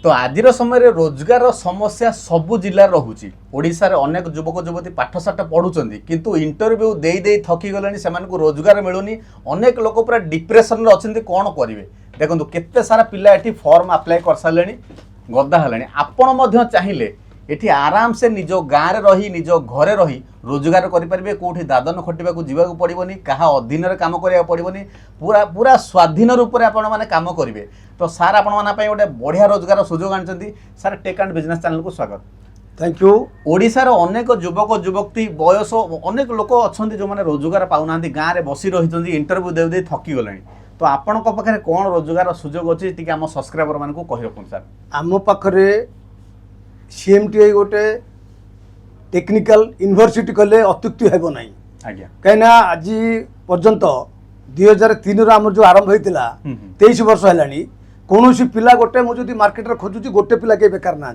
तो आज समय रोजगार समस्या सबु जिले रोचे ओडिशा रे अनेक युवक युवती पाठशाठ पढ़ुंट किंतु इंटरव्यू दे दे थकी गले से रोजगार मिलूनी अनेक लोक पूरा डिप्रेशन अच्छा कौन करेंगे देखो केते सारा पिला ये फॉर्म अप्लाई कर सारे गदा है आपण चाहिए ये आराम से निज गाँव में रही निज घरे रही रोजगार करेंगे कौटी दादन खटा जावाक पड़ोनी क्या अधीन काम करा पड़ोनी पूरा पूरा स्वाधीन रूप से आपण मैंने काम करेंगे तो सार आपण गोटे बढ़िया रोजगार सुजोग आनी सार टेक एंड बिजनेस चैनल को स्वागत। Thank you. ओडिशार अनेक युवक युवती बयस अनेक लोक अच्छा जो मैंने रोजगार पाऊना गाँव में बसी रही इंटरव्यू दे दे थकी गले तो आपण पाखे कौन रोजगार सुजोग अच्छी आम सब्सक्राइबर मान को कही रखुन सर। आम पाखे सीएमटीआई गोटे टेक्निकल यूनिवर्सिटी कले अत्युक्ति हेब ना आज्ञा कहीं आज पर्यंत 2003 आम जो आरंभ होता 23 वर्ष है कौन पिला गोटे मुझे मार्केट रे खोजुची गोटे पिला के बेकार ना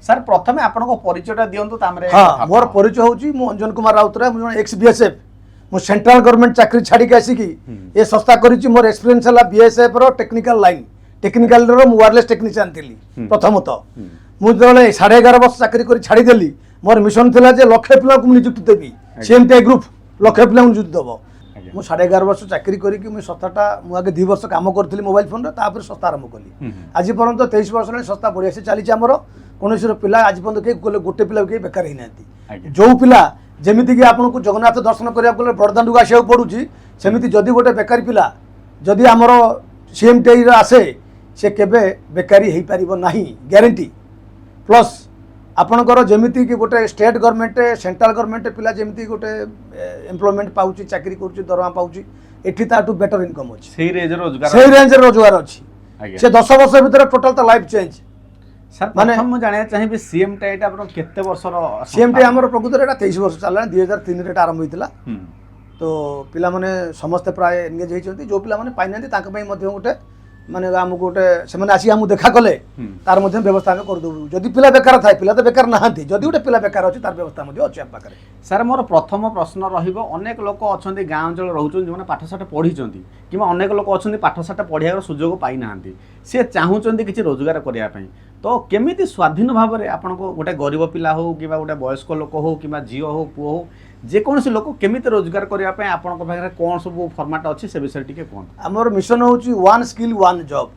सर प्रथमे आपन परिचय दियंतु तामरे। हाँ मोर परिचय होची मु अंजन कुमार राउतराय मु एक्स बीएसएफ मु सेंट्रल गवर्नमेंट चाकरी छाड़ी के आसिकी ए संस्था करिची मोर एक्सपीरियंस हला बीएसएफ रो टेक्निकल लाइन टेक्निकल रो मु वायरलेस टेक्नीशियन थिली प्रथमतः मु जले 11.5 वर्ष चाकरी करी छाड़ी देली मोर मिशन थिला जे लक्ष्य पिला को नियुक्ति देबी सीएमटीआई ग्रुप लक्ष्य पिला को नियुक्ति देबो मु 11.5 वर्ष चाकरी करी कि मु संस्थाटा मु आगे 2 वर्ष काम करथिली मोबाइल फोन रे तापर संस्था आरंभ कली आज पर्यंत 23 वर्ष रे संस्था बढ़िया से चली हमर कोनोसी पिला आज पर्यंत के गोटे पिला के बेकार ही जो पिला जेमिति कि आपन को जगन्नाथ दर्शन करिया गले बड़दांडू को आसिया पड़ुची सेमिति जदि गोटे बेकारी पिला जदि हमर सीएमटीआई रे आसे से केबे बेकारी हेई परिबो नाही ग्यारंटी प्लस आपणकर जमीती कि गोटे स्टेट गवर्नमेंट सेंट्रल गवर्नमेंट पिला जमीती गोटे एम्प्लॉयमेंट पाउची चाकरी करूची दरमा पाउची एठी ताटू बेटर इनकम अछि सेही रेंज रोजगार अछि से 10 वर्ष भीतर टोटल त लाइफ चेंज सर माने हम जानिया चाहिबे सीएमटीआई टा अपन केते वर्ष रो सीएमटीआई हमर प्रकृति रे 23 वर्ष चलला 2003 रे आरंभ होइतिला तो पिला माने समस्त प्राय एंगेज होइछंती जो पिला माने पाइनांती तांका पई मध्ये गोटे माने आमको गोटे से आसी आमको देखा कले तार मध्य व्यवस्था आम कर दू जदि पिला बेकार थाए पिला तो बेकार नहांती जदि गोटे पिला बेकार अच्छी तार व्यवस्था अच्छी आम पाखे। सर मोर प्रथम प्रश्न रहिबो अनेक लोक अच्छा गाँव अंचल रोचन जो पाठशाठ पढ़ी कि अनेक लोक अच्छा पाठशाठ पढ़िया सुजोग पाई ना सी चाहूँ किसी रोजगार करने तो केमिति स्वाधीन भाव में आपन को गोटे गरीब पिला हो कि गोटे वयस्क लोक हो कि झील हो पुओ हो जेकोसी लोक केमिति रोजगार करने आपन पाखे कौन सब फॉर्मेट अच्छी से विषय टी कहते आमर मिशन होची वन स्किल वन जॉब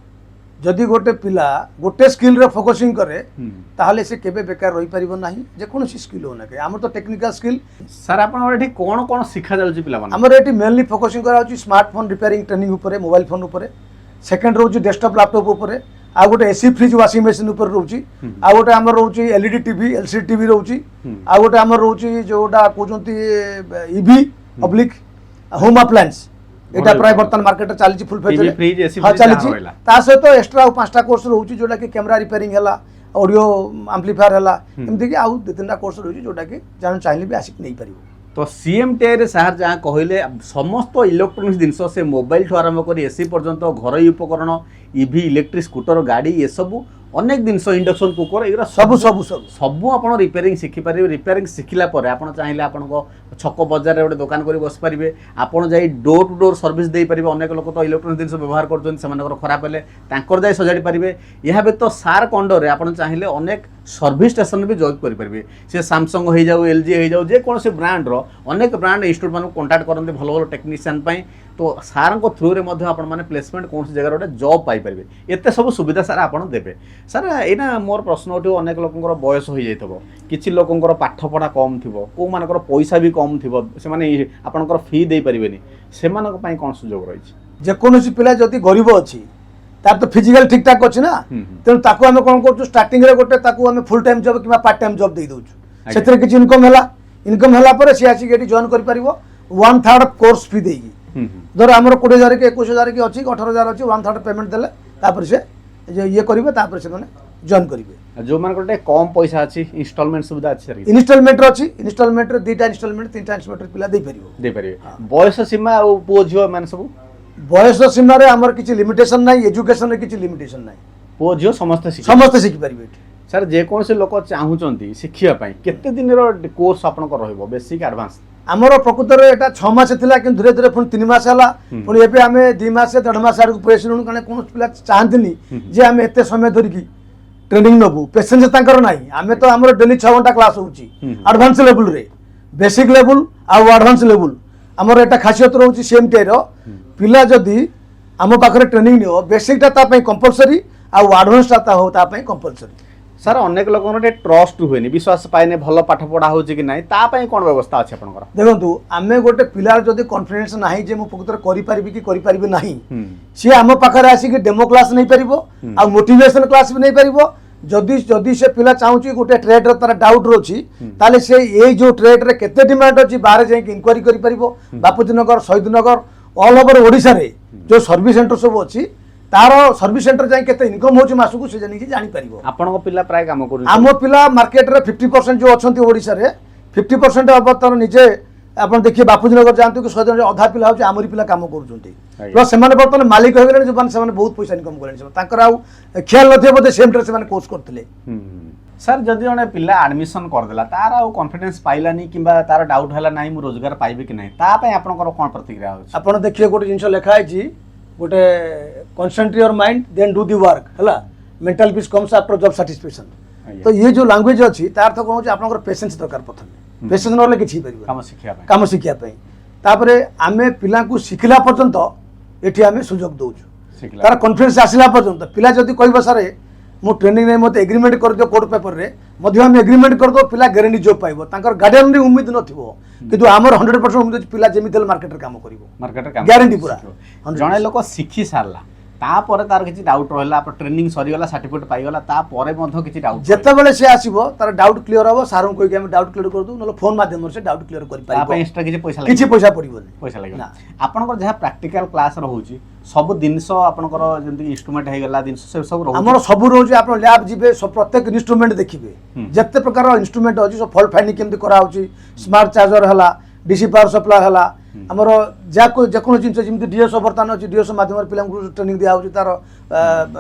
जदि गोटे पिला गोटे स्किल रे फोकसिंग करे ताहले से केबे बेकार रही परिबो नाही जेकोसी स्किल हो ना के आमर तो टेक्निकल स्किल। सर आपन एठी कोन कोन सिखा जाउची पिला माने आमर एठी मेनली फोकसिंग करा होची स्मार्टफोन रिपेयरिंग ट्रेनिंग ऊपर मोबाइल फोन ऊपर सेकंड रोची डेस्कटॉप लैपटॉप ऊपर आ गोटे एसी फ्रिज वाशिंग मशीन ऊपर रोची आ गोटे आमर रोची एलईडी टीवी एलसीडी टीवी रोची आ गोटे आमर रोची जोडा कोजंती ईवी पब्लिक होम अप्लायंस एटा प्राय बर्तन मार्केट चली फुल फेज फ्रिज एसी हां चली ता सहित एक्स्ट्रा 5टा कोर्स रोची जोडा कि कैमरा रिपेयरिंग हला ऑडियो एम्प्लीफायर हला एमति कि आउ 2-3टा कोर्स रोची जोडा कि जान चाहिले भी आसिक नहीं परिबो। तो सीएमटीआई रे सर जहाँ कहले समस्त इलेक्ट्रोनिक्स जिनस से मोबाइल ठू आरंभ कर एसी पर्यंत घर उपकरण ईवी इलेक्ट्रिक स्कूटर गाड़ी ये सब अनेक जिनस इंडक्शन कुकर एगुरा सब सब सब सब आप रिपेयरिंग शिखिपारे रिपेयरिंग शिखला आप चाहिए आपको छक बजार में गोटे दुकान कर बस पारे आपड़ जा डोर टू डोर सर्विस दे पारे अनेक लोग तो इलेक्ट्रोनिक्स जिनस व्यवहार कर खराब हेल्ले जाए सजाड़ी पारे यह व्यतीत सार कंडर आप चाहिए अनेक सर्विस स्टेशन भी जॉइन करेंगे सी सैमसंग हो जाऊ एलजी हो जाऊ जेकोसी ब्रांड अनेक ब्रांड इंस्टीट्यूट मान कंटाक्ट करते भल भल टेक्नीशियन तो सार थ्रू रे मैंने प्लेसमेंट कौन जगह गोटे जॉब पाइपर एत सब सुविधा सार आप देवे सर यहाँ मोर प्रश्न उठो अनेक लोकर बयस हो जाइए किसी लोकर पाठपढ़ा कम थी कौ मान पैसा भी कम थी से आपंकर फी दे पारे से कौन सुजोग रही जेकोसी पिला जदि गरीब अच्छी तार तो फिजिकल ठीक ठाक अच्छी ना तेणु ताकू आम कौन कर स्टार्टिंग रे गोटे आम फुल टाइम जॉब कि पार्ट टाइम जॉब दे दउछु से किसी इनकम है सी आसिक जॉइन कर 1/3 कोर्स फी देगी धर आम 20,000 कि 21,000 कि अच्छी 18,000 अच्छी 1/3 पेमेंट देले से ये करेंगे से जॉइन करेंगे जो मान गोटे कम पैसा अच्छी इंस्टॉलमेंट सुविधा अच्छी इंस्टॉलमेंट अच्छी इंस्टॉलमेंट 2टा इंस्टॉलमेंट 3टा इंस्टॉलमेंट पिला दे पारे बयस सीमा और पुओ झियो माने सब बयस सीमा रे हमर किछि लिमिटेशन नाही एजुकेशन रे किछि लिमिटेशन नाही पुओ झियो समस्त शिखि पारिबे सर जेकोसी लोक चाहूचंती शिखिया पई केते दिन रो कोर्स आपन को रहइबो बेसिक एडवांस आमर प्रकृत में यहाँ 6 मास था कि धीरे धीरे पुणी 3 मास है पुणी एवं आम 2 मास 1.5 मास आड़ पलू कौन पिला चाहती जे आम एत समय धरिकी ट्रेनिंग नबू पेशेंस तांकर नाही आमे तो हमर डेली 6 घंटा क्लास होउची एडवांस लेवल रे बेसिक लेवल आ एडवांस लेवल हमर एटा खासियत रहउची सीएमटी रो पिला जदी हम पाखरे ट्रेनिंग नियो बेसिक ता पई कंपलसरी आ एडवांस ता हो ता पई कंपलसरी सर अनेक लोक ट्रस्ट हुए विश्वास पाए भल पाठ पढ़ा हो कि ना तापाई कौन व्यवस्था अच्छे आपंकर देखो आमे गोटे पिलार जदि कॉन्फिडेंस नाही जे मु प्रकृतर करि परिबि कि करि परिबि नाही सी आम पाखरे आसी कि डेमो क्लास नहीं परिबो आ मोटिवेशन क्लास भी नहीं परिबो जदि जदि से पिला चाहूची गोटे ट्रेड रे तार डाउट रोची ताले से ए जो ट्रेड रे केते डिमांड अछि बाहर जाई कि इंक्वायरी करि परिबो बापूजी नगर शहीद नगर ऑल ओवर ओडिसा रे जो सर्विस सेंटर सब अछि तार सर्विस सेंटर जाई केते इनकम होची मासुकु से जानि कि जानि परिबो आपन को पिला प्राय काम करू आम पिला मार्केट रे 50% जो अछंती ओडिसा रे 50% अब तार निजे आपण देखिए बापूजी नगर जानतु कि सदन अधा पिला होची आमरी पिला काम करूचंती प्लस सेमाने बर्तमान मालिक हो गेले जे सेमाने बहुत पैसा इनकम करले तांकर आ ख्याल नथिए बोते सेम ट्रे सेमाने कोर्स करथिले सर जदि जने पिला एडमिशन कर देला तार आ कॉन्फिडेंस पाइलानी किबा तार डाउट हला नाही मु रोजगार पाइबे कि नाही ता पय आपनकर कोन प्रतिक्रिया होची आपण देखिए गोटे जिंस लिखा है जी गोटे concentrate your mind then do the work हला mental peace comes after job satisfaction तो ये जो लैंग्वेज अछि तार तो कोन आपनकर पेशेंस दरकार प्रथम पेशेंस नले किछि परिबो काम शिखिया पय तापरे आमे पिला को शिखला पर्यंत एठी आमे सुजोग दोछु तार कॉन्फिडेंस आसिला पर्यंत पिला जदी कहबो सारे मो ट्रेनिंग नै मते एग्रीमेंट कर दियो कोर्ट पेपर रे मध्य हम एग्रीमेंट कर दो पिला गारंटी जॉब पाइबो तांकर गार्डियन रे उम्मीद नथिबो किंतु हमर 100% उम्मीद पिला जेमितल मार्केट रे काम करिवो मार्केट रे काम गारंटी पूरा जणे लोक शिखि सारला तापर तार किछि डाउट रहला आप ट्रेनिंग सरी गला सर्टिफिकेट पाई गला तापर मध्य किछि डाउट जते बेले से आसीबो तार डाउट क्लियर हबो सारन कोइ के हम डाउट क्लियर कर दू नलो फोन माध्यम से डाउट क्लियर करि पाइबो तापे एक्स्ट्रा किछि पैसा पड़िबो पैसा लागो आपनकर जहा प्रैक्टिकल क्लास रहउची सब दिनस आपनकर जेंति इंस्ट्रूमेंट हे गला दिनस सब रहउची हमर सब रहउची आपन लैब जिबे सब प्रत्येक इंस्ट्रूमेंट देखिबे जते प्रकार इंस्ट्रूमेंट अछि सब फॉल्ट फाइंडिंग केमति करा होची स्मार्ट चार्जर हला डीसी पावर सप्लाई हला हमर जाको जकोन जिंस जिमति डीएसओ बर्तन अछि डीएसओ माध्यम पिला ट्रेनिंग दिया होची तार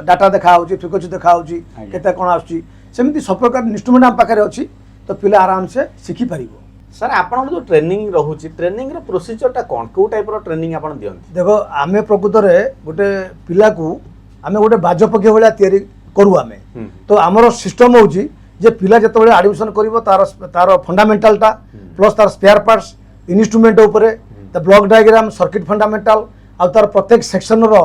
डाटा देखा होची फ्रिक्वेंसी देखा होची केते कोन आछि सेमति सब प्रकार इंस्ट्रूमेंट हम पाखरे अछि तो पिला आराम से सिखि परिबो सर आपन जो ट्रेनिंग रहउची ट्रेनिंग रे प्रोसीजर ता कोन को टाइप रो ट्रेनिंग आपन दियंती देखो आमे प्रकृत रे गोटे पिला को आमे गोटे बाजपक्ष भलिया तयारी करू आमे तो हमर सिस्टम होची जे पिला जते बेले एडमिशन करिवो तार तार फंडामेंटल ता प्लस तार स्पेयर पार्ट्स इन्स्ट्रूमेंट ऊपर the block diagram circuit fundamental आ तार प्रत्येक सेक्शन रो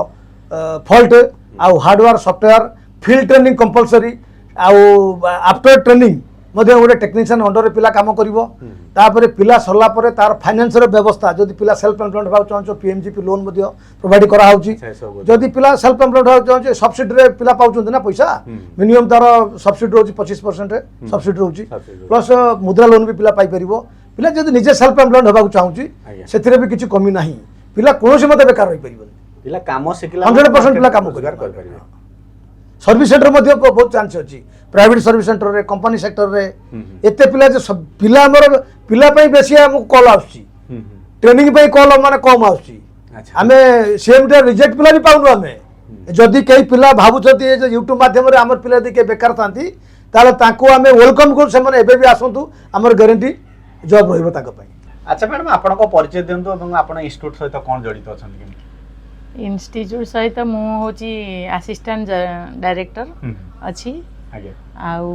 फॉल्ट आ hardware software field training compulsory आ आफ्टर ट्रेनिंग मध्ये गोटे टेक्नीशियन अंडर पिला काम करिवो तापर पिला सरला परे तार फाइनेंस रो व्यवस्था जदि पिला सेल्फ एम्प्लॉयड भाव चाहछो पीएमजीपी लोन मध्ये प्रोवाइड करा होउची जदि पिला सेल्फ एम्प्लॉयड भाव चाहछो सब्सिडी रे पिला पाउछन ना पैसा मिनिमम तार सब्सिडी होची 25% रे सब्सिडी होची प्लस मुद्रा लोन भी पिला पाई परिवो पिला जदि निजे सेल्फ एम्प्लॉयड होबाक चाहूची सेथिरे भी किछि कमी नाही पिला कोनोसी मते बेकार होई परिबो पिला काम सिखला 100% पिला काम कर परिबो सर्विस सेंटर मध्ये बहुत चांस अछि प्राइवेट सर्विस सेंटर रे कंपनी सेक्टर रे एते पिला जे सब पिला हमर पिला पई बेसी हम कॉल आउची ट्रेनिंग पई कॉल माने कम आउची हमें सेम डे रिजेक्ट पिला भी पाउनु हमें जदि कई पिला भाबु छथि जे YouTube माध्यम रे हमर पिला दिके बेकार थांती ताले ताको हमें वेलकम कर से माने एबे भी आसंतु हमर गारंटी जॉब रहइबो ताको पई अच्छा मैडम आपन को परिचय देंतु एवं आपन इंस्टीट्यूट सहित कोन जड़ित अछन कि इंस्टीट्यूट सहित मु होची असिस्टेंट डायरेक्टर अछि आगे आउ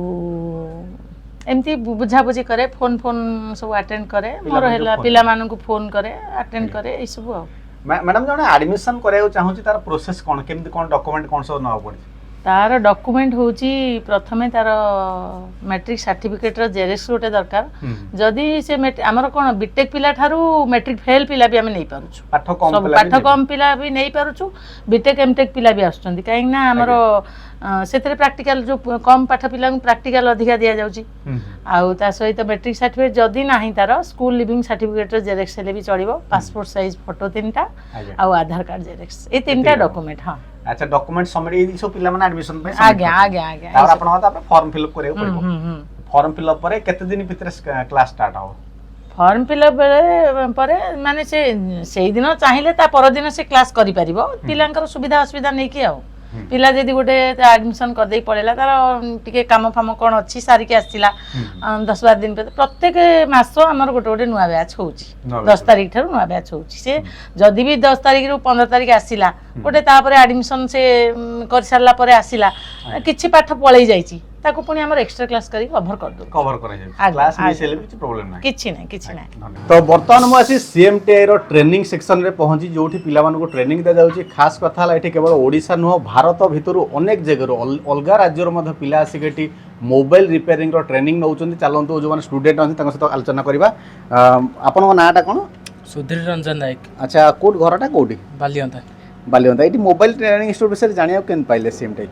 एमती बुझा बुझी करे फोन सब अटेंड करे मोर हैला पिला मानन को फोन करे अटेंड करे ए सब मैडम जने एडमिशन करे चाहूची तार प्रोसेस कोन केमती कोन डॉक्यूमेंट कोन सब न पड़ी तार डॉक्यूमेंट होची प्रथमे तार मैट्रिक सर्टिफिकेट रो जेरेक्स गोटे दरकार जदी से हमर कोन बीटेक पिला थारू मैट्रिक फेल पिला भी हम नै पारुछु पाठ कम पिला भी नै पारुछु बीटेक एमटेक पिला भी आछुचंदी काहे ना हमर सेतरे प्रैक्टिकल जो कम पाठ पिला प्रैक्टिकल अधिका दिया जाउची आउ ता सहित मैट्रिक सर्टिफिकेट जदी नाही तार स्कूल लिविंग सर्टिफिकेट रो जेरेक्स ले भी चलिबो पासपोर्ट साइज फोटो तीनटा आउ आधार कार्ड जेरेक्स ए तीनटा डॉक्यूमेंट हां अच्छा डॉक्यूमेंट सबमिट ई सब पिला माने एडमिशन पे आगे आगे आगे और आपन होता फॉर्म फिल अप करे पड़ो फॉर्म फिल अप परे केते दिन भीतर क्लास स्टार्ट हो फॉर्म फिल अप परे माने से दिन चाहिए ता पर दिन से क्लास करि परिबो पिलांकर सुविधा असुविधा नै कि आ पिला जदि गोटे एडमिशन कर दे पड़ेला तार टिके काम फाम कौन अच्छी सारिके आसला 10-12 दिन पे प्रत्येक मास आमर गोटे गोटे नुआ बैच होउची 10 तारिख ठारू नुआ बैच होउची से जदि भी 10 तारिख रु 15 तारिख आसला गोटे तापर एडमिशन से कर सारला परे आसला किछि पाठ पळै जाईची ताको पुनी हमर एक्स्ट्रा क्लास करी कवर कर दो कवर करा जाय क्लास मिस हेले किछ प्रॉब्लम नै किछि नै तो वर्तमान मु आसी सीएमटीआई रो ट्रेनिंग सेक्शन रे पहुंची जोठी पिला मानको ट्रेनिंग दे जाउची खास कथा ला एठी केवल ओडिसा नुह भारत भितरु अनेक जगह अलगा राज्य रो मध्ये पिला आसी केटी मोबाइल रिपेयरिंग रो ट्रेनिंग नउचंदी चलंतु जो माने स्टूडेंट आसी तांको सहित आलोचना करबा आपन नाटा कोन सुधीर रंजन नायक अच्छा कोड घरटा कोडी बालियंता एठी मोबाइल ट्रेनिंग इंस्टीट्यूट विषय जानिया केन पाइले सीएमटीआई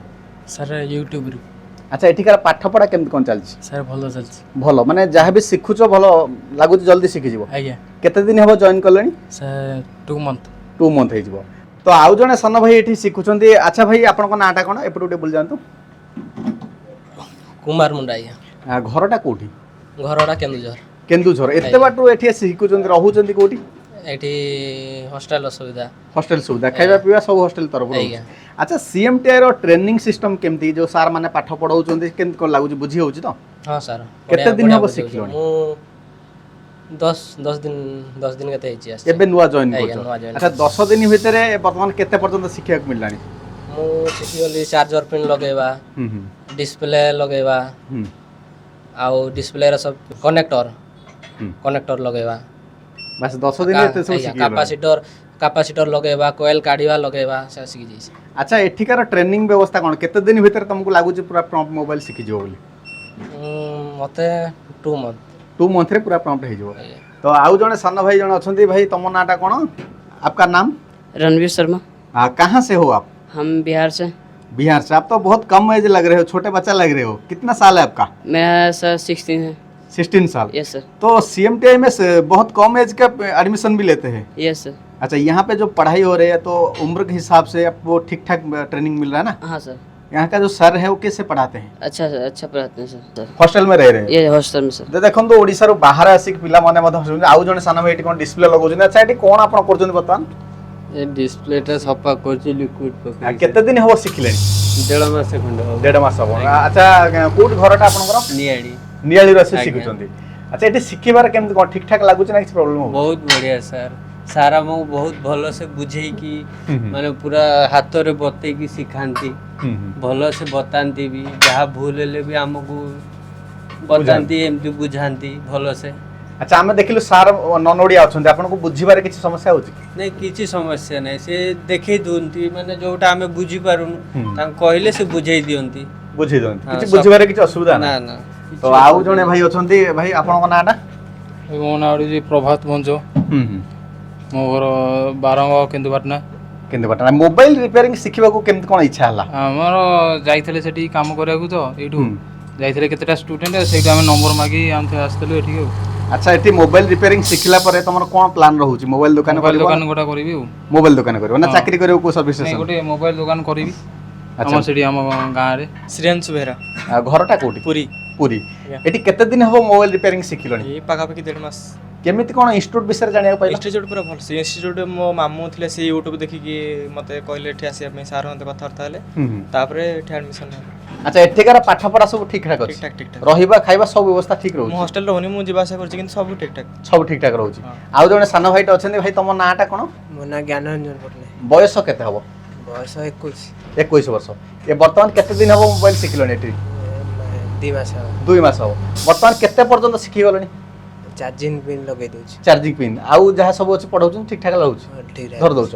सर यूट्यूब रु अच्छा एठिकार पाठ पढ़ा केमति कोन चलछि सर भलो चलछि भलो माने जहाँ भी शिखुछ भलो लागुच जल्दी शिखि जिवो आज्ञा केते दिन हेबो जॉइन करलेनी सर 2 मंथ 2 मंथ हे जिवो तो आउ जने सन भाई एठी शिखुछंती अच्छा भाई आपन को नाटा कोन एपटुटे बोल जानतु कुमार मुंडा आज्ञा घरटा कोठी घरटा केन्दुझर केन्दुझर एते बाटू एठी शिखुछंती रहउछंती कोठी एठी हॉस्टल सुविधा हॉस्टल सुविधा खाइबा पिबा सब हॉस्टल तरफ आज्ञा अच्छा सीएमटीआई रो ट्रेनिंग सिस्टम केमती जो सर माने पाठ पढाउछंती केमति कोन लागुची बुझी होउची तो हां सर केते दिन हेबो शिखलोनी मु 10 दिन केते हेची आसी एबे नुवा जॉइन आज्ञा, करछो नुआ join अच्छा 10 दिन भितरे वर्तमान केते पर्यंत शिखिया मिललानी मु सिखिगली चार्जर पिन लगेबा डिस्प्ले लगेबा आउ डिस्प्ले रे सब कनेक्टर लगेबा बस 10 दिन एते सब शिखि कैपेसिटर लगेबा कोयल काढिबा लगेबा से सिखि जैसी अच्छा एठिकार ट्रेनिंग व्यवस्था कोन केते दिन भितर तुमको लागुची पूरा प्रॉम्प्ट मोबाइल शिखि जिवो बोली मते 2 मंथ रे पूरा प्रॉम्प्ट हे जिवो तो आउ जने सन भाई जने अछंती भाई तम नाटा कोन आपका नाम रणवीर शर्मा कहां से हो आप हम बिहार से आप तो बहुत कम एज लग रहे हो छोटे बच्चा लग रहे हो कितना साल है आपका मेरा सर 16 है 16 साल यस सर तो सीएमटीआई में बहुत कम एज का एडमिशन भी लेते हैं यस सर अच्छा यहाँ पे जो पढ़ाई हो रही है तो उम्र के हिसाब से आपको ठीक ठाक ट्रेनिंग मिल रहा है ना हाँ सर यहाँ का जो सर है वो कैसे पढ़ाते हैं अच्छा सर अच्छा पढ़ाते हैं सर हॉस्टल में रह रहे हैं ये हॉस्टल में सर देखो तो ओडिसा रो बाहर आसिक पिला माने मध हसुन आउ जने साना भाई एटी कोन डिस्प्ले लगौछन अच्छा एटी कोन आपण करछन बतन ए डिस्प्ले टा सफा करछि लिक्विड पकड़ केते दिन हो सिखलेनी 1.5 मास खंड 1.5 मास हो अच्छा कोड घरटा आपनकर नियाडी नियाली रसे सिखुछंती अच्छा एटी सिखिबार केमति कोन ठीक ठाक लागुछ ना किछ प्रॉब्लम हो बहुत बढ़िया सर सारा मो बहुत भलो से बुझेई की माने पूरा हाथ रे बते की सिखांती भलो से बतांती भी जहा भूल ले भी हमको बतांती एमती बुझांती भलो से अच्छा हमें देखिलु सार नन ओडिया अछंती आपन को बुझिबार किछ समस्या होची नहीं किछि समस्या नहीं से देखै दुंती माने जोटा हमें बुझी पारुन तां कहले से बुझेई दियंती बुझी दंती किछ बुझिबार किछ असुविधा ना ना तो आउ जने भाई अछंती भाई आपन को नाटा मो नाडी जी प्रभात मंजो मो घर बारंग केन्दुपाटना मोबाइल रिपेयरिंग शिखिबा को केमति कोन इच्छा हला हमर जाइथले सेठी काम करयाकू तो एठू जाइथले केतेटा स्टूडेंट सेठी हम नंबर मागी हम आस्तलु एठी अच्छा एठी मोबाइल रिपेयरिंग शिखिला परे तमर कोन प्लान रहउची मोबाइल दुकान मोबाइल करबो दुकान गोटा करबी मोबाइल दुकान करबो ना चाकरी करबो को सर्विस नहीं गोटे मोबाइल दुकान करबी अच्छा हम सेठी हम गां रे श्रेयांशु बेहरा घरटा कोठी पुरी पूरी एठी केते दिन हबो मोबाइल रिपेयरिंग शिखिलोनी ये पाखापाखि 1.5 मास केमिति कोन इंस्टीट्यूट विषय जानिया पाइला इंस्टीट्यूट पूरा भल से इंस्टीट्यूट मो मामू थिले से यूट्यूब देखि कि मते कहले एठी आसी हम सार हंते कथा हरताले तापरे एठी एडमिशन अच्छा एठेकार पाठ पढ़ा सब ठीक ठाक अछि ठीक ठाक रहिबा खाइबा सब व्यवस्था ठीक रहउची मो हॉस्टल रहनी मु जिबासा करछि किंतु सब ठीक ठाक सब ठीक ठाक रहउची आउ जने सानो भाईटा अछन्ती भाई तम नाटा कोन मो ना ज्ञानरंजन पटले बयस केते हबो बयस 21 वर्ष ये वर्तमान केते दिन हबो मोबाइल शिखिलोनी एठी 2 मास 2 मास हबो वर्तमान केते पर्यंत शिखि गलोनी चार्जिंग पिन लगे दोछि चार्जिंग पिन आउ जहा सब अछि पढाउछन ठीक ठाक रहउची ठीक धर दउछ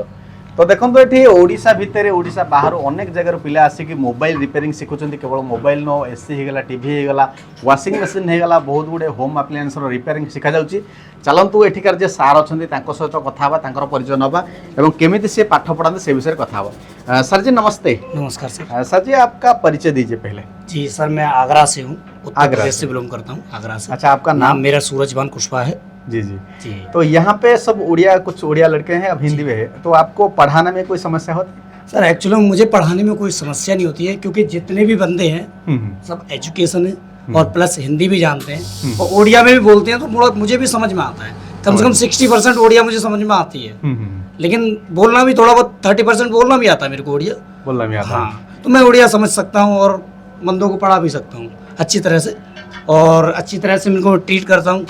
तो देखो ये ओडिशा भितर ओडिशा बाहर अनेक जगह पिला आसिक मोबाइल रिपेयरिंग शिखुंत केवल मोबाइल नो एसी होगला टीवी होगला वाशिंग मशीन होगला बहुत गुड़े होम आप्लायंस रिपेयरिंग शिखा जाउची चलतु एठिकार जे सार अच्छा सहित कथा परिचय नवा और केमी सी पाठ पढ़ाते से विषय कथा सर जी नमस्ते। नमस्कार सर। सर जी आपका परिचय दीजिए पहले। जी सर मैं आगरा से हूँ, उत्तर आगरा प्रदेश से बिलोंग करता हूँ, आगरा से। अच्छा आपका नाम? मेरा सूरजभान कुशवाहा है। जी जी जी। तो यहाँ पे सब उड़िया कुछ उड़िया लड़के हैं, अब हिंदी में है, तो आपको पढ़ाने में कोई समस्या होती है? सर एक्चुअली मुझे पढ़ाने में कोई समस्या नहीं होती है क्योंकि जितने भी बंदे हैं सब एजुकेशन है और प्लस हिंदी भी जानते हैं और ओडिया में भी बोलते हैं तो मुझे भी समझ में आता है। कम से कम 60% ओडिया मुझे समझ में आती है। लेकिन बोलना भी थोड़ा बहुत 30% बोलना भी आता है मेरे को उड़िया। बोलना भी आता है। हाँ, तो मैं उड़िया समझ सकता हूँ और बंदों को पढ़ा भी सकता हूँ अच्छी तरह से, और अच्छी तरह से इनको ट्रीट करता हूँ।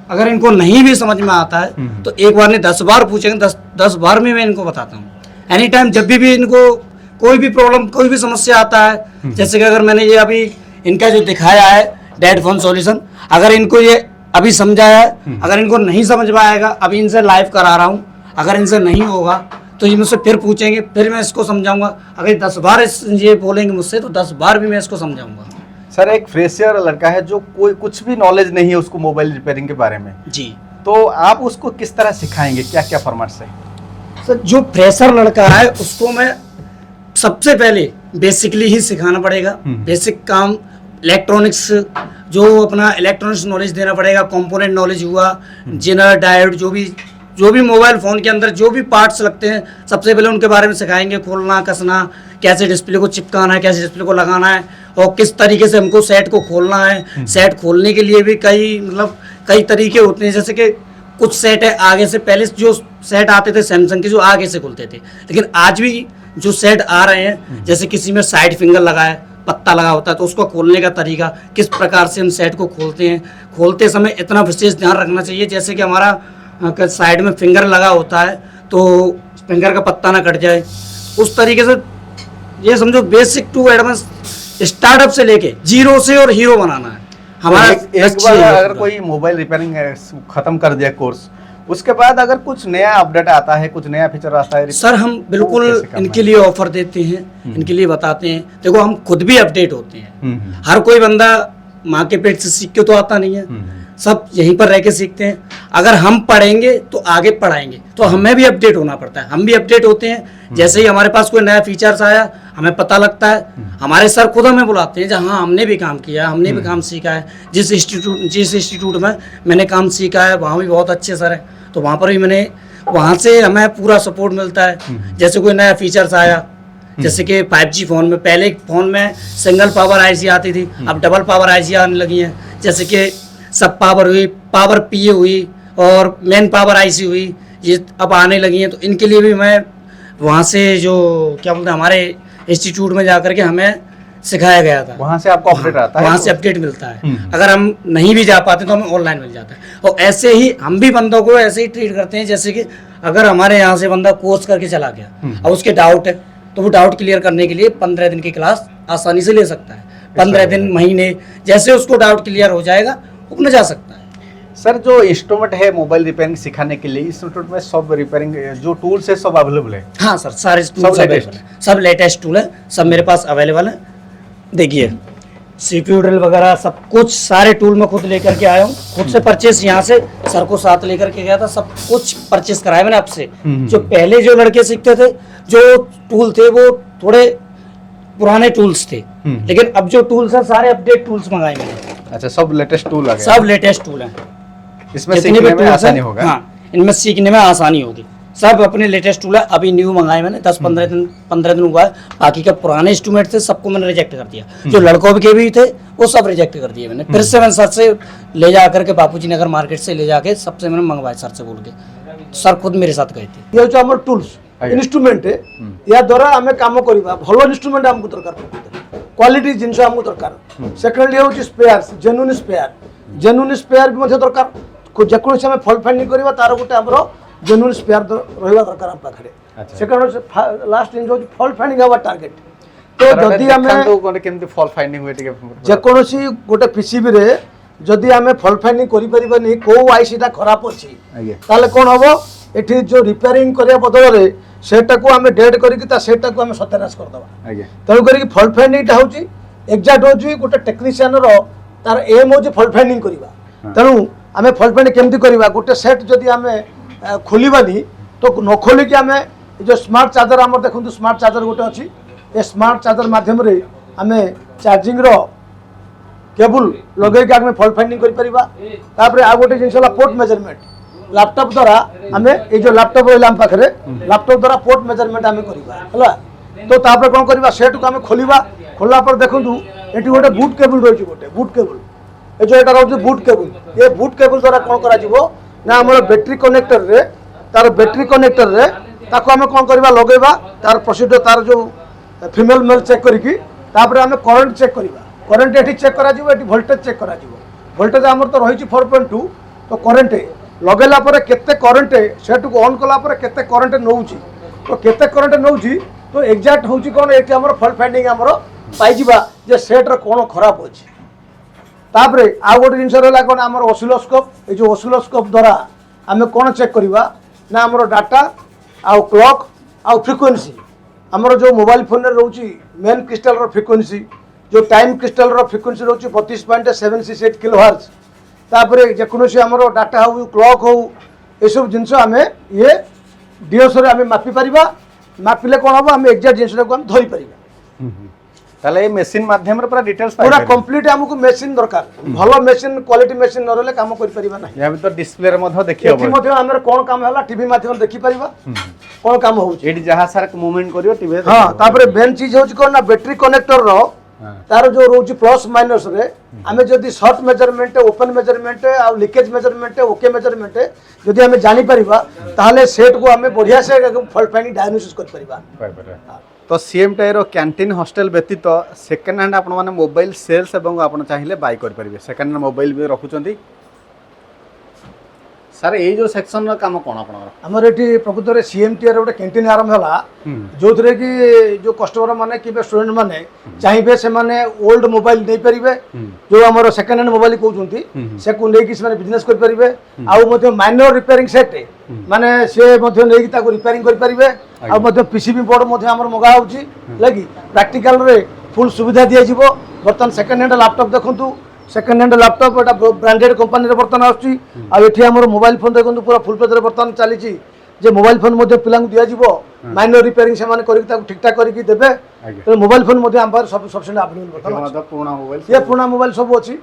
अगर इनको नहीं भी समझ में आता है तो एक बार नहीं 10 बार पूछेंगे, 10 बार में मैं इनको बताता हूँ। एनी टाइम जब भी इनको कोई भी प्रॉब्लम, कोई भी समस्या आता है, जैसे कि अगर मैंने ये अभी इनका जो दिखाया है डेड फोन सॉल्यूशन, अगर इनको ये अभी समझाया है, अगर इनको नहीं समझ में आएगा, अभी इनसे लाइव करा रहा हूँ, अगर इनसे नहीं होगा तो ये मुझसे फिर पूछेंगे, फिर मैं इसको समझाऊंगा। अगर 10 बार ये बोलेंगे मुझसे तो 10 बार भी मैं इसको समझाऊंगा। सर एक फ्रेशर लड़का है जो कोई कुछ भी नॉलेज नहीं है उसको मोबाइल रिपेयरिंग के बारे में, जी, तो आप उसको किस तरह सिखाएंगे, क्या क्या फॉर्मेट से? सर जो फ्रेशर लड़का है उसको मैं सबसे पहले बेसिकली ही सिखाना पड़ेगा। बेसिक काम इलेक्ट्रॉनिक्स, जो अपना इलेक्ट्रॉनिक्स नॉलेज देना पड़ेगा, कंपोनेंट नॉलेज हुआ, जेनर डायोड, जो भी मोबाइल फ़ोन के अंदर जो भी पार्ट्स लगते हैं सबसे पहले उनके बारे में सिखाएंगे। खोलना, कसना, कैसे डिस्प्ले को चिपकाना है, कैसे डिस्प्ले को लगाना है, और किस तरीके से हमको सेट को खोलना है। सेट खोलने के लिए भी कई तरीके होते हैं। जैसे कि कुछ सेट है आगे से, पहले जो सेट आते थे सैमसंग के जो आगे से खुलते थे, लेकिन आज भी जो सेट आ रहे हैं, जैसे किसी में साइड फिंगर लगा है, पत्ता लगा होता है, तो उसको खोलने का तरीका किस प्रकार से हम सेट को खोलते हैं। खोलते समय इतना विशेष ध्यान रखना चाहिए, जैसे कि हमारा साइड में फिंगर लगा होता है तो फिंगर का पत्ता ना कट जाए। उस तरीके से ये समझो बेसिक टू एडवांस स्टार्टअप से लेके जीरो से और हीरो बनाना है हमारा। एक बार अगर कोई मोबाइल रिपेयरिंग खत्म कर दिया कोर्स, उसके बाद अगर कुछ नया अपडेट आता है, कुछ नया फीचर आता है सर, हम बिल्कुल इनके लिए ऑफर देते हैं, इनके लिए बताते हैं। देखो हम खुद भी अपडेट होते हैं। हर कोई बंदा माँ के पेट से सीख के तो आता नहीं है, सब यहीं पर रह के सीखते हैं। अगर हम पढ़ेंगे तो आगे पढ़ाएंगे, तो हमें भी अपडेट होना पड़ता है। हम भी अपडेट होते हैं। जैसे ही हमारे पास कोई नया फीचर्स आया, हमें पता लगता है, हमारे सर खुद हमें बुलाते हैं जहाँ हमने भी काम किया, हमने भी काम सीखा है। जिस इंस्टीट्यूट में मैंने काम सीखा है वहाँ भी बहुत अच्छे सर हैं, तो वहाँ पर भी वहाँ से हमें पूरा सपोर्ट मिलता है। जैसे कोई नया फीचर्स आया, जैसे कि 5G फ़ोन में, पहले फ़ोन में सिंगल पावर आईसी आती थी, अब डबल पावर आईसी आने लगी हैं। जैसे कि सब पावर हुई, पावर पीए हुई और मेन पावर आईसी हुई, ये अब आने लगी हैं। तो इनके लिए भी मैं वहाँ से जो क्या बोलते हैं हमारे इंस्टीट्यूट में जाकर के हमें सिखाया गया था। वहाँ से आपको अपडेट आता है, वहाँ से अपडेट मिलता है। अगर हम नहीं भी जा पाते तो हमें ऑनलाइन मिल जाता है। और ऐसे ही हम भी बंदों को ऐसे ही ट्रीट करते हैं, जैसे कि अगर हमारे यहाँ से बंदा कोर्स करके चला गया और उसके डाउट है, तो वो डाउट क्लियर करने के लिए 15 दिन की क्लास आसानी से ले सकता है। 15 दिन, महीने, जैसे उसको डाउट क्लियर हो जाएगा अपना जा सकता है। सर जो इंस्ट्रूमेंट है मोबाइल रिपेयरिंग सिखाने के लिए, इस इंस्ट्रूमेंट में सब रिपेयरिंग जो टूल्स है सब अवेलेबल है? हाँ सर, सारे टूल्स अवेलेबल है, सब लेटेस्ट टूल है, सब मेरे पास अवेलेबल है। देखिए CPU ड्रिल वगैरह सब कुछ, सारे टूल मैं खुद लेकर के आया हूँ। खुद से परचेस यहाँ से सर को साथ लेकर के गया था, सब कुछ परचेस कराया मैंने आपसे। जो पहले जो लड़के सीखते थे, जो टूल थे वो थोड़े पुराने टूल्स थे, लेकिन अब जो टूल्स है सारे अपडेट टूल्स मंगाए मैंने। अच्छा, सब लेटेस्ट टूल आ गए? सब लेटेस्ट टूल हैं। इसमें सीखने में आसानी होगा? हाँ, इनमें सीखने में आसानी होगी। सब अपने लेटेस्ट टूल है, अभी न्यू मंगाए मैंने, 10-15 दिन हुआ है। बाकी का पुराने इंस्ट्रूमेंट थे सबको मैंने रिजेक्ट कर दिया। जो लड़कों के भी थे वो सब रिजेक्ट कर दिए मैंने। फिर से मैंने सर से ले जा करके बापूजी नगर मार्केट से ले जाके सबसे मैंने मंगवाए सर से बोल के। सर खुद मेरे साथ गए थे। ये जो टूल्स इन्स्ट्रुमेंट है, या द्वारा आम कम करवा भल इन्स्ट्रुमेंट आमको दरकार, क्वालिटी जिनस आमको दरकार। सेकेंडली हूँ स्पेयर, जेन्युइन स्पेयर भी दरकार। जेकोसी आम फल्ट फाइंडिंग करवा तार गोटे आम जेन्युइन स्पेयर रहा दरकार आम पाखे। सेकेंड लास्ट जिन फल्ट फाइंडिंग हवा टार्गेट। तो जदि आम फल्ट फाइंडिंग हुए जेकोसी गोटे पीसीबी रे जदि आम फल्ट फाइंडिंग करें कौ आईसीटा खराब अच्छी, ताले कौन हम एठी जो रिपेयरिंग करने बदल में सेटा को आम डेड करके सेटा को आम सत्यानाश करदे। तेणुक फल्ट फाइंडिंगटा हूँ एक्जाक्ट हूँ गोटे टेक्नीशियन तार एम हूँ फल्ट फाइंडिंग करवा। तेणु आम फल्ट फाइंडिंग केमती करवा, गोटे सेट जदि आम खोलवानी तो न खोलिकी आम जो स्मार्ट चार्जर आम देखो, स्मार्ट चार्जर गोटे अच्छी, ये स्मार्ट चार्जर मध्यम आम चार्जिंग केबुल लगे आम फल्ट फाइंडिंग कर। आ गोटे जिन पोर्ट मेजरमेंट लैपटॉप द्वारा आम ये जो लैपटॉप रहा आम पाखे लैपटॉप द्वारा पोर्ट मेजरमेंट आम करवा। तो तापर कौन करवा, सेट को आम खोलिबा। खोलला पर देखु ये गोटे बूट केबुल रही, गोटे बूट केबुल, ये जो यहाँ रोचे बूट केबुल, ये बूट केबुल द्वारा कौन करा ना आम बैटरी कनेक्टर रे तार बैटरी कनेक्टर रे ताको आमे कोन करबा लगेबा तार प्रोसीजर तार जो फीमेल मेल चेक करिकी तापर आमे करंट चेक करबा करंट एठी चेक करा जिवो एठी वोल्टेज चेक करा जिवो वोल्टेज हमर तो रही 4.2 तो करंट लगेला पर केते करंट सेट को ऑन कला पर केते करंट नउची तो केते करंट नउची तो एग्जैक्ट होची कोन एठी हमर फॉल्ट फाइंडिंग हमर पाई जिबा जे सेट रो कोन खराब होची तापरे आ गोटे जिनस रहला कोन हमर ऑसिलोस्कोप ए जो ऑसिलोस्कोप द्वारा आमे कोन चेक करबा ना हमर डाटा आ क्लॉक आ फ्रीक्वेंसी हमर जो मोबाइल फोन रे रहउची मेन क्रिस्टल रो फ्रीक्वेंसी जो टाइम क्रिस्टल रो फ्रीक्वेंसी रहउची 32.768 किलोहर्ट्ज तापरे जे कोनोसी हमर डाटा हो क्लॉक हो ए सब जिनस आमे ये डीओस रे आमे मापी परिबा मापिले कोन हो आमे एग्जैक्ट जिनस को हम धरि परिबा ताले मशीन माध्यम रे पूरा डिटेल्स पूरा कंप्लीट हमको मशीन दरकार भलो मशीन क्वालिटी मशीन न रहले काम करि परिबा नै या भी तो डिस्प्ले रे मध्य देखि एठी मध्ये हमर कोन काम होला टीवी माध्यम देखि परिबा कोन काम होउची एठी जहा सारा मूवमेंट करियो टीवी रे हां तापरे मेन चीज होउची कोन ना बैटरी कनेक्टर रो तार जो रहउची प्लस माइनस रे हमें जदी शॉर्ट मेजरमेंट ओपन मेजरमेंट आ लीकेज मेजरमेंट ओके मेजरमेंट जदी हमें जानि परिबा ताले सेट को हमें बढ़िया से फॉल्ट फाइंडिंग डायग्नोसिस कर परिबा तो सीएमटी रो कैंटीन हॉस्टल व्यतीत सेकेंड हैंड आपण माने मोबाइल सेल्स एवं आपण चाहिए बाय कर परिबे सेकेंड हैंड मोबाइल भी रखुचंती सर ए जो सेक्शन रो काम कोन आपण हमर एठी प्रकृत रे सीएमटी रे गोटे कैंटीन आरंभ होला जो थरे कि जो कस्टमर माने कि स्टूडेंट माने चाहिबे से माने ओल्ड मोबाइल नै परिबे जो हमर सेकेंड हैंड मोबाइल कहउचंती से को नै कि से माने बिजनेस कर परिबे आउ मध्ये माइनर रिपेयरिंग सेट माने से मध्ये नै कि ताको रिपेयरिंग कर परिबे आउ मध्ये पीसीबी बोर्ड मध्ये हमर मगा होउची लगी प्रैक्टिकल रे फुल सुविधा दिया जिवो बर्तन सेकेंड हैंड लैपटॉप देखंतु सेकेंड हैंड लैपटॉप एटा ब्रांडेड कंपनी रे बर्तन आछी आ एठी हमर मोबाइल फोन देखंतु पूरा फुल पेज रे बर्तन चली छी जे मोबाइल फोन मध्ये पिलांग दिया जिवो माइनर रिपेयरिंग से माने करी ताको ठीक ठाक करी की देबे तो मोबाइल फोन मध्ये हम पर सब सबसे अवेलेबल बर्तन मतलब पुराना मोबाइल ये पुराना मोबाइल सब अछि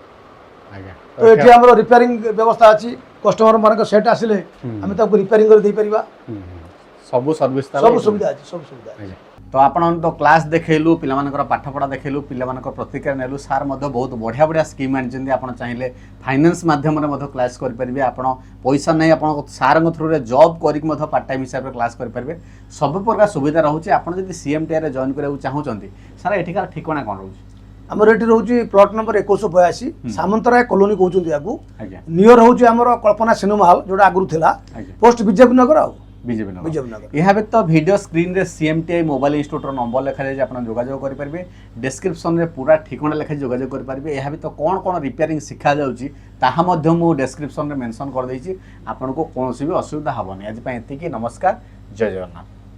आज्ञा तो एठी हमर रिपेयरिंग व्यवस्था अछि कस्टमर मानक सेट आसिले हम ताको रिपेयरिंग कर दे परिबा सब सर्विस सब सुविधा अछि सब सुविधा अछि तो आपण तो क्लास देखैलु पिला मानकर पाठपढ़ा देखैलु पिला मानकर प्रतिक्रिया नेलु सार मध्ये बहुत बढ़िया बढ़िया स्कीम आनिचंदी आपण चाहिए फाइनेंस माध्यम रे मध्ये क्लास कर परिबे आपण पैसा नै आपण सार थ्रू रे जॉब करिक मध्ये पार्ट टाइम हिसाब रे क्लास कर परिबे सब प्रकार सुविधा रहउची आपण जदी सीएमटी रे जॉइन करबा चाहउचंती सार एठिकार ठिकाना कोन रहउची हमर एठी रहउची प्लॉट नंबर 2182 सामंतराय कॉलोनी कहउचंती आगु आज्ञा नियर होउची हमर कल्पना सिनेमा हॉल जोडा आगु थिला पोस्ट बीजेपी नगर आ बीजेपी नगर नगर यह व्यक्त वीडियो स्क्रीन रे सीएमटीआई मोबाइल इंस्टीट्यूट नंबर लिखा जाए आप जोगाजोग करेंगे डिस्क्रिप्शन रे पूरा ठिकाना लिखा जोगाजोग करेंगे यह व्यक्त कौन कौन रिपेयरिंग शिखा जाऊँगी ताहा डिस्क्रिप्शन रे मेंशन कर देछि आपन को कौन भी असुविधा हेनी आज एति नमस्कार जय जगन्नाथ।